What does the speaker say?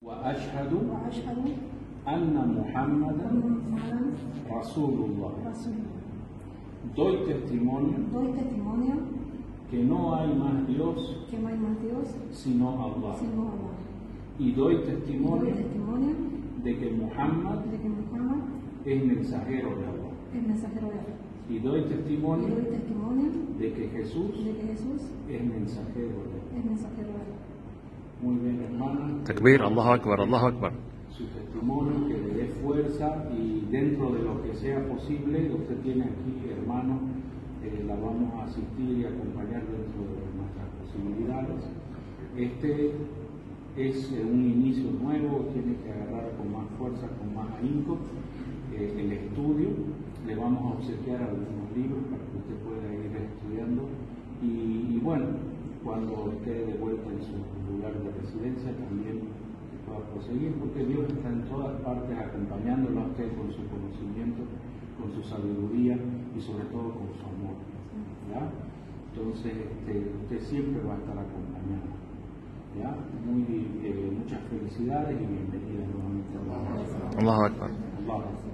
وأشهد أن محمدا رسول الله. Doy testimonio que no hay más Dios sino Allah. Y doy testimonio de que Muhammad es mensajero de Allah. Y doy testimonio de que Jesús es mensajero de Allah. Muy bien, hermana. Takbir, Allahu Akbar, Allahu Akbar. Su testimonio, que le dé fuerza, y dentro de lo que sea posible, usted tiene aquí hermanos, la vamos a asistir y acompañar dentro de nuestras posibilidades. Este es un inicio nuevo, tiene que agarrar con más fuerza, con más ahínco el estudio. Le vamos a obsequiar algunos libros para que usted pueda ir estudiando y bueno, cuando esté de vuelta en su lugar de residencia también pueda proseguir, porque Dios está en todas partes acompañándolo a usted con su conocimiento, con su sabiduría y sobre todo con su amor, ¿ya? Entonces usted siempre va a estar acompañado, ¿ya? Muchas felicidades y bienvenidas nuevamente. Allahu Akbar. Allah.